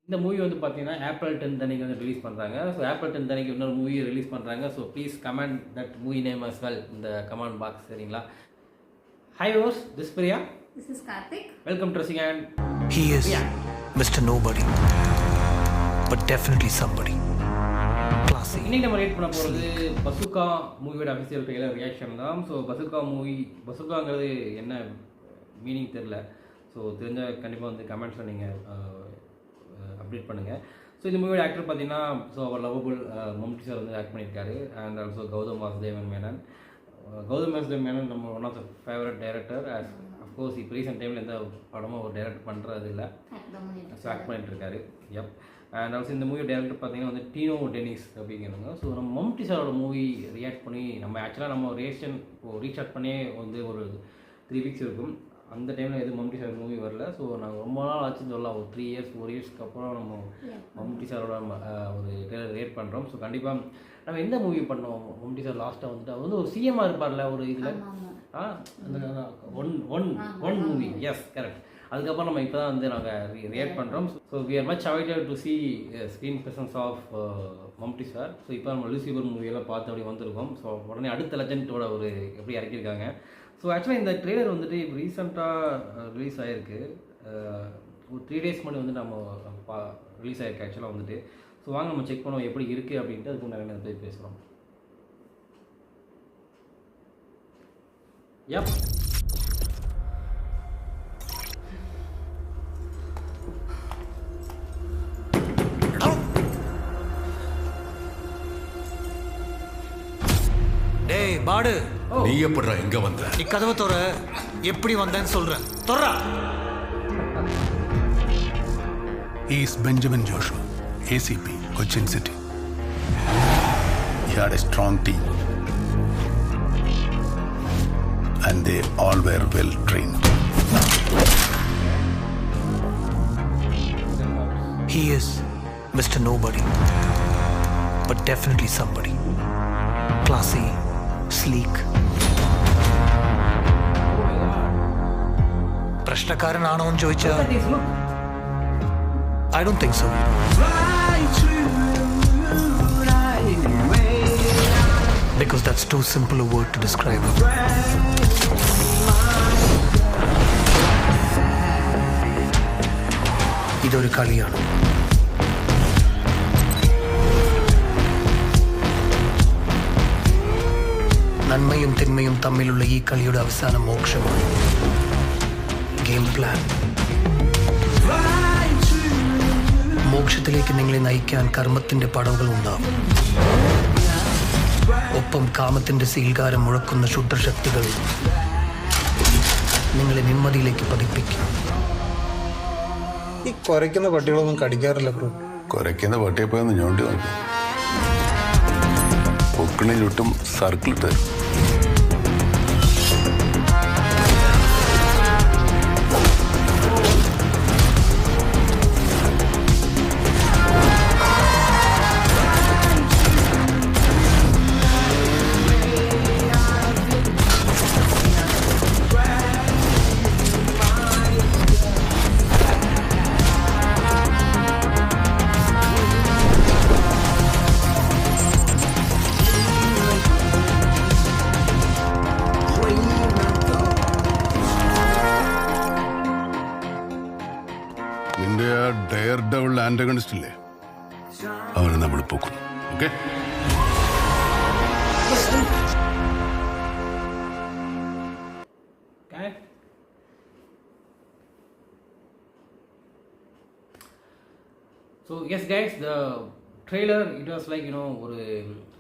இந்த மூவி வந்து பார்த்தீங்கன்னா ஏப்ரல் 10th அன்னைக்கு வந்து ரிலீஸ் பண்ணுறாங்க. ஸோ ஏப்ரல் 10th அன்னைக்கு இன்னொரு மூவி ரிலீஸ் பண்ணுறாங்க. So please comment that movie name as well இந்த கமெண்ட் பாக்ஸ். சரிங்களா? ஹாய் வோஸ், this Priya. This is Karthik. Welcome to ரசிங் and He is Mr. Nobody, but definitely somebody. Classy. இன்னைக்கு நம்ம rate பண்ண போகிறது பசுகா மூவியோட அஃபிஷியல் ட்ரெய்லர் ரியாக்ஷன் தான். ஸோ பசுகாங்கிறது என்ன மீனிங் தெரில. ஸோ தெரிஞ்ச கண்டிப்பாக வந்து கமெண்ட்ஸில் நீங்கள் அப்டேட் பண்ணுங்கள். ஸோ இந்த மூவியோட ஆக்டர் பார்த்தீங்கன்னா அவர் லவபுல் மம்டி சார் வந்து ஆக்ட் பண்ணியிருக்காரு. And also Gautham Vasudevan Menon. நம்ம one of the favourite director. Of course இப்போ ரீசெண்ட் டைமில் எந்த படமும் அவர் டைரக்ட் பண்ணுறது இல்லை, ஸோ ஆக்ட் பண்ணிட்டு இருக்காரு. எப். அண்ட் ஆல்சோ இந்த மூவி டைரக்டர் பார்த்தீங்கன்னா வந்து டீனோ டெனிஸ் அப்படிங்கிறவங்க. ஸோ நம்ம மம்டி சாரோட மூவி ரியாக்ட் பண்ணி நம்ம ஆக்சுவலாக நம்ம இப்போது ரீசார்ட் பண்ணியே வந்து ஒரு 3 weeks இருக்கும். அந்த டைமில் எதுவும் மம்டி சார் மூவி வரல. ஸோ நாங்கள் ரொம்ப நாள் ஆச்சுன்னு சொல்லலாம். ஒரு 3 years 4 yearsக்கு அப்புறம் நம்ம மம்டி சாரோட ஒரு ட்ரெய்லர் ரியாக்ட் பண்ணுறோம். ஸோ கண்டிப்பாக நம்ம எந்த மூவி பண்ணோம் மம்டி சார் லாஸ்ட்டாக வந்துட்டு அவர் வந்து ஒரு சிஎம்மாக இருப்பார்ல ஒரு இதில் ஒன் மூவி. S, correct. அதுக்கப்புறம் நம்ம இப்போ தான் வந்து நாங்கள் ரியாக்ட் பண்ணுறோம். So we are much awaited to see screen presence of Mammootty sir. So இப்போ நம்ம லூசிபர் மூவியெல்லாம் பார்த்து அப்படி வந்திருக்கோம். ஸோ உடனே அடுத்த லெஜெண்டோட ஒரு எப்படி இறக்கியிருக்காங்க. ஸோ ஆக்சுவலாக இந்த ட்ரெய்லர் வந்துட்டு இப்போ ரீசெண்டாக ரிலீஸ் ஆகிருக்கு. ஒரு 3 days முன்னாடி வந்து நம்ம ரிலீஸ் ஆகிருக்கு ஆக்சுவலாக வந்துட்டு. ஸோ வாங்க நம்ம செக் பண்ணுவோம் எப்படி இருக்குது அப்படின்ட்டு. அதுக்கு நிறைய போய் பேசுகிறோம். Yep. டேய் பாடு, நீ எப்படிடா எங்க வந்த? நீ கதவை தொற. எப்படி வந்தேன்னு சொல்றேன். தொறா. He is Benjamin Joshua, ACP, Cochin City. He had a strong team and they all were well trained. He is Mr. Nobody, but definitely somebody. Classy, sleek. പ്രശ്നക്കാരനാണോ എന്ന് ചോദിച്ചാൽ I don't think so. Because that's too simple a word to describe him. ഇതൊരു കളിയാണ്. നന്മയും തിന്മയും തമ്മിലുള്ള ഈ കളിയുടെ അവസാന മോക്ഷമാണ് ഗെയിം പ്ലാൻ. മോക്ഷത്തിലേക്ക് നിങ്ങളെ നയിക്കാൻ കർമ്മത്തിന്റെ പടവുകൾ ഉണ്ടാവും. ഒപ്പം കാമത്തിന്റെ സീൽകാരം മുഴക്കുന്ന ക്ഷുദ്രശക്തികൾ നിങ്ങളെ നിമ്മതിയിലേക്ക് പതിപ്പിക്കും. ഈ കുരയ്ക്കുന്ന പട്ടികളൊന്നും കടിക്കാറില്ല ബ്രോ. കുരയ്ക്കുന്ന പട്ടിയെ പോയി ഒന്ന് ഞോണ്ടി നോക്കും. പൊക്കിളിന് ചുറ്റും സർക്കിൾ ഇട്ട്. നിന്റെ ആ ഡയർ ഡബിൾ ആന്റഗണിസ്റ്റ് ഇല്ലേ, അവനെ നമ്മൾ പൊക്കും. Okay? So yes guys, the trailer it was like ஒரு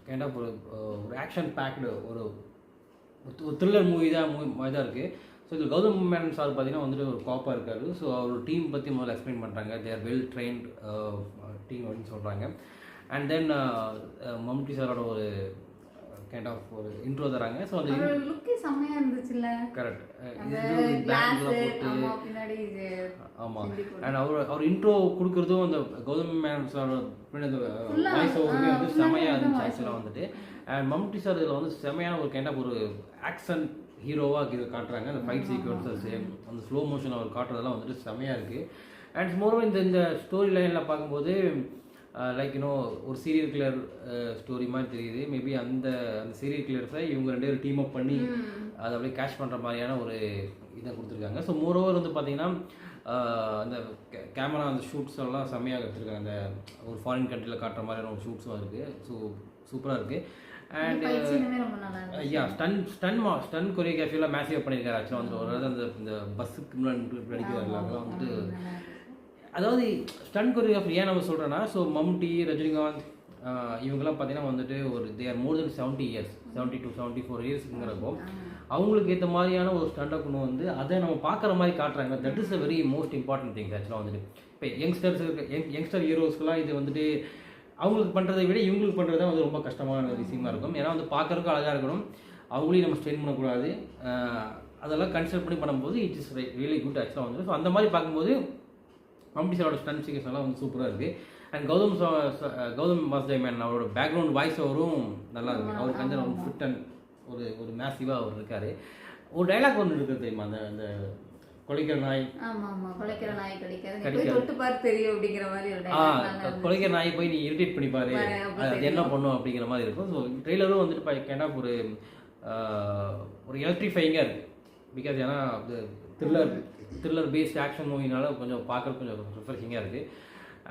கைண்ட் ஆஃப் ஒரு ஆக்ஷன் பேக்டு ஒரு த்ரில்லர் மூவி தான் இருக்குது. ஸோ இதில் கௌதம் மேனன் சார் பார்த்தீங்கன்னா வந்துட்டு ஒரு காப்பாக இருக்காரு. ஸோ அவர் டீம் பற்றி முதல்ல எக்ஸ்பிளைன் பண்ணுறாங்க. They are well trained team அப்படின்னு சொல்கிறாங்க. அண்ட் தென் மம்டி சாரோட ஒரு கைண்ட் ஆஃப் ஒரு இன்ட்ரோ தராங்க. ஸோ அந்த லுக்கே செம்மையா இருந்துச்சுல. கரெக்ட். ஆமாம். அண்ட் அவர் இன்ட்ரோ கொடுக்குறதும் அந்த கௌதம் மேனன் சாரோட வாய்ஸ் ஓவருமே வந்து செம்மையாக இருந்துச்சு ஆக்சுவலாக வந்துட்டு. அண்ட் மம்டி சார் இதில் வந்து செம்மையான ஒரு கைண்ட் ஆஃப் ஒரு ஆக்ஷன் ஹீரோவாக இதை காட்டுறாங்க. அந்த ஃபைட் சீக்வன்ஸஸ் அந்த ஸ்லோ மோஷன் அவர் காட்டுறதெல்லாம் வந்துட்டு செம்மையாக இருக்குது. அண்ட் மோரோவர் இந்த ஸ்டோரி லைனில் பார்க்கும்போது லைக் ஒரு சீரியல் கில்லர் ஸ்டோரி மாதிரி தெரியுது. மேபி அந்த சீரியல் கில்லர்ஸை இவங்க 2 பேரும் டீம் அப் பண்ணி அதை அப்படியே கேஷ் பண்ணுற மாதிரியான ஒரு இதை கொடுத்துருக்காங்க. ஸோ மோரோவர் வந்து பார்த்தீங்கன்னா அந்த கேமரா அந்த ஷூட்ஸ் எல்லாம் செம்மையாக எடுத்துருக்காங்க. அந்த ஒரு ஃபாரின் கண்ட்ரியில் காட்டுற மாதிரியான ஒரு ஷூட்ஸும் இருக்குது. ஸோ சூப்பராக இருக்குது. அண்ட் ஸ்டன் கொரியோகிராஃபியெல்லாம் மேசிவாக பண்ணியிருக்காரு. ஆக்சுவலாக வந்துட்டு ஒரு இந்த பஸ்ஸுக்கு முன்னாடி நடிக்கிறார்கள் அதெல்லாம் வந்துட்டு அதாவது ஸ்டன் கொரியோகிராஃபி ஏன் நம்ம சொல்கிறேன்னா ஸோ மம்முட்டி ரஜினிகாந்த் இவங்கெல்லாம் பார்த்தீங்கன்னா வந்துட்டு ஒரு they are more then 70 years 70 to 74 இயர்ஸுங்கிறப்போ அவங்களுக்கு ஏற்ற மாதிரியான ஒரு ஸ்டண்டை கொண்டு வந்து அதை நம்ம பார்க்குற மாதிரி காட்டுறாங்க. That is a very most important things ஆக்சுவலாக வந்துட்டு. இப்போ யங்ஸ்டர் ஹீரோஸ்க்குலாம் இது வந்துட்டு அவங்களுக்கு பண்ணுறதை விட இவங்களுக்கு பண்ணுறது தான் வந்து ரொம்ப கஷ்டமான விஷயமா இருக்கும். ஏன்னா வந்து பார்க்குறதுக்கும் அழகாக இருக்கணும், அவங்களையும் நம்ம ஸ்ட்ரெயின் பண்ணக்கூடாது. அதெல்லாம் கன்சிடர் பண்ணி பண்ணும்போது இட் இஸ் ரியலி குட் ஆக்சுவலாக வந்து. ஸோ அந்த மாதிரி பார்க்கும்போது மம்முட்டி சாரோட ஸ்டன் சீக்வன்ஸ் எல்லாம் வந்து சூப்பராக இருக்குது. அண்ட் கௌதம் வாசுதேவ் மேனன் அவரோட பேக்ரவுண்ட் வாய்ஸ் ஓவரும் நல்லா இருக்குது. அவருக்கு வந்து ரொம்ப ஃபிட் அண்ட் ஒரு மேசிவாக அவர் இருக்கார். ஒரு டைலாக் ஒன்று இருக்குது தெரியுமா, அந்த கொலைக்கிற நாய் கொலைக்கிற நாய் போய் நீ இரிட்டேட் பண்ணிப்பாரு அது என்ன பண்ணும் அப்படிங்கிற மாதிரி இருக்கும். ஸோ ட்ரெய்லரும் வந்துட்டு கேட்டால் ஒரு எலக்ட்ரிஃபைங்காக இருக்குது. பிகாஸ் ஏன்னா த்ரில்லர் பேஸ்ட் ஆக்ஷன் மூவினால கொஞ்சம் பார்க்குறது கொஞ்சம் ரிஃப்ரெஷிங்காக இருக்குது.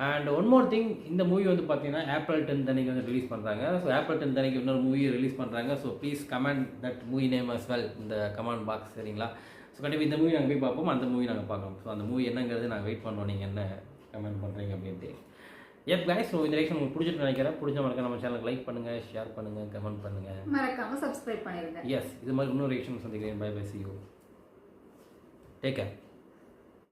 அண்ட் ஒன் மோர் திங், இந்த மூவி வந்து பார்த்தீங்கன்னா April 10th அன்னைக்கு வந்து ரிலீஸ் பண்ணுறாங்க. ஸோ April 10th அன்னைக்கு இன்னொரு மூவி ரிலீஸ் பண்ணுறாங்க. So please comment that movie name as well இந்த கமெண்ட் பாக்ஸ், சரிங்களா? ஸோ கண்டிப்பாக இந்த மூவி நாங்கள் போய் பார்ப்போம், அந்த மூவி நாங்கள் பார்க்கணும். ஸோ அந்த மூவி என்னங்கிறது நாங்கள் வெயிட் பண்ணுவோம், நீங்கள் என்ன கமெண்ட் பண்ணுறீங்க அப்படின்ட்டு. எப் கைஸ், ஸோ இந்த ரியாக்ஷன் உங்களுக்கு பிடிச்சிட்டு நினைக்கிறேன். பிடிச்ச மறக்க நம்ம சேனலுக்கு லைக் பண்ணுங்கள், ஷேர் பண்ணுங்கள், கமெண்ட் பண்ணுங்கள், மறக்காம சப்ஸ்கிரைப் பண்ணிடுங்க. எஸ், இது மாதிரி இன்னொரு ரியாக்ஷன் சந்திக்கிறேன். Bye bye, see you. Take care.